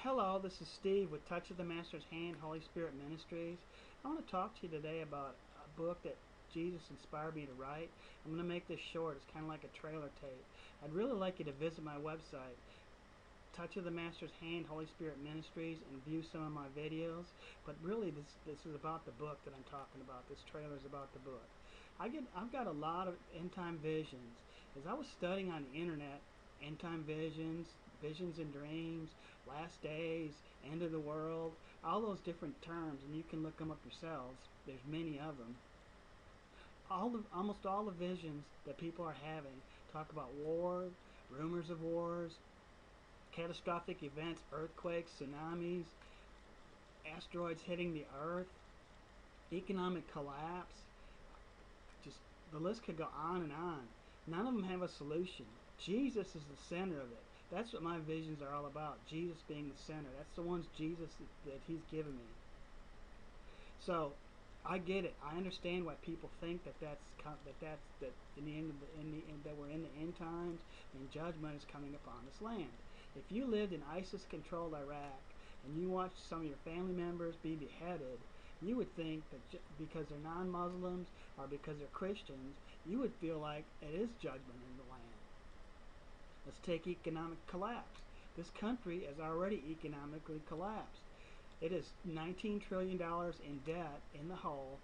Hello, this is Steve with Touch of the Master's Hand, Holy Spirit Ministries. I want to talk to you today about a book that Jesus inspired me to write. I'm going to make this short. It's kind of like a trailer tape. I'd really like you to visit my website, Touch of the Master's Hand, Holy Spirit Ministries, and view some of my videos. But really, this is about the book that I'm talking about. This trailer is about the book. I've got a lot of end-time visions. As I was studying on the internet, end-time visions, visions and dreams, last days, end of the world, all those different terms, and you can look them up yourselves. There's many of them. Almost all the visions that people are having talk about war, rumors of wars, catastrophic events, earthquakes, tsunamis, asteroids hitting the earth, economic collapse. Just the list could go on and on. None of them have a solution. Jesus is the center of it. That's what my visions are all about. Jesus being the center. That's the ones Jesus that He's given me. So I get it. I understand why people think that that in the end that we're in the end times and judgment is coming upon this land. If you lived in ISIS-controlled Iraq and you watched some of your family members be beheaded, you would think that because they're non-Muslims or because they're Christians, you would feel like it is judgment in the land. Let's take economic collapse. This country has already economically collapsed. It is $19 trillion in debt in the hole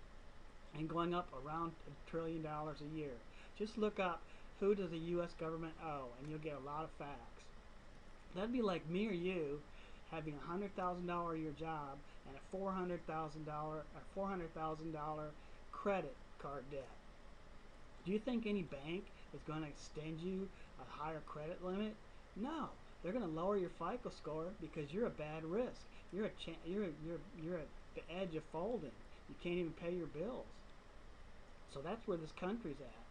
and going up around $1 trillion a year. Just look up who does the U.S. government owe and you'll get a lot of facts. That'd be like me or you having a $100,000 a year job and a $400,000 credit card debt. Do you think any bank is going to extend you a higher credit limit? No, they're going to lower your FICO score because you're a bad risk. You're at the edge of folding. You can't even pay your bills. So that's where this country's at.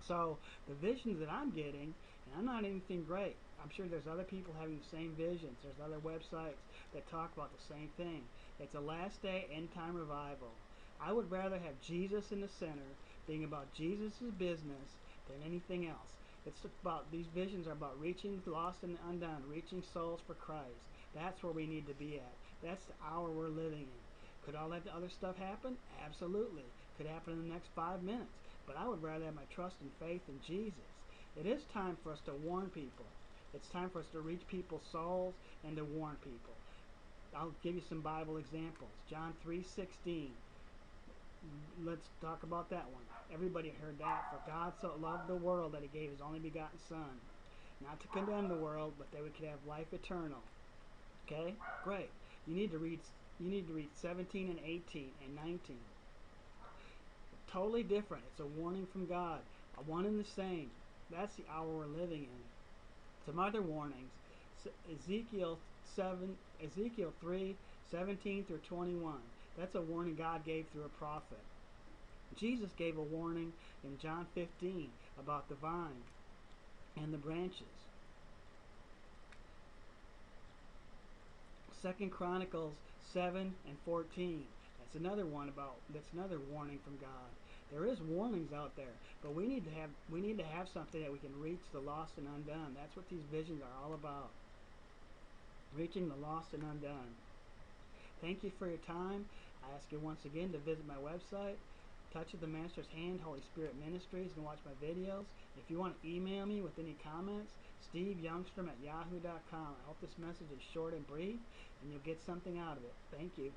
So the visions that I'm getting, and I'm not anything great. I'm sure there's other people having the same visions. There's other websites that talk about the same thing. It's a last day end time revival. I would rather have Jesus in the center, being about Jesus' business, than anything else. It's about, these visions are about reaching the lost and the undone, reaching souls for Christ. That's where we need to be at. That's the hour we're living in. Could all that other stuff happen? Absolutely. Could happen in the next 5 minutes. But I would rather have my trust and faith in Jesus. It is time for us to warn people. It's time for us to reach people's souls and to warn people. I'll give you some Bible examples. John 3:16. Let's talk about that one. Everybody heard that. For God so loved the world that He gave His only begotten Son, not to condemn the world, but that we could have life eternal. Okay? Great. You need to read 17 and 18 and 19. Totally different. It's a warning from God. A one and the same. That's the hour we're living in. Some other warnings. Ezekiel 3:17 through 21. That's a warning God gave through a prophet. Jesus gave a warning in John 15 about the vine and the branches. 2 Chronicles 7 and 14. That's another warning from God. There is warnings out there, but we need to have something that we can reach the lost and undone. That's what these visions are all about. Reaching the lost and undone. Thank you for your time. I ask you once again to visit my website, Touch of the Master's Hand, Holy Spirit Ministries, and watch my videos. If you want to email me with any comments, Youngstrom@yahoo.com. I hope this message is short and brief, and you'll get something out of it. Thank you.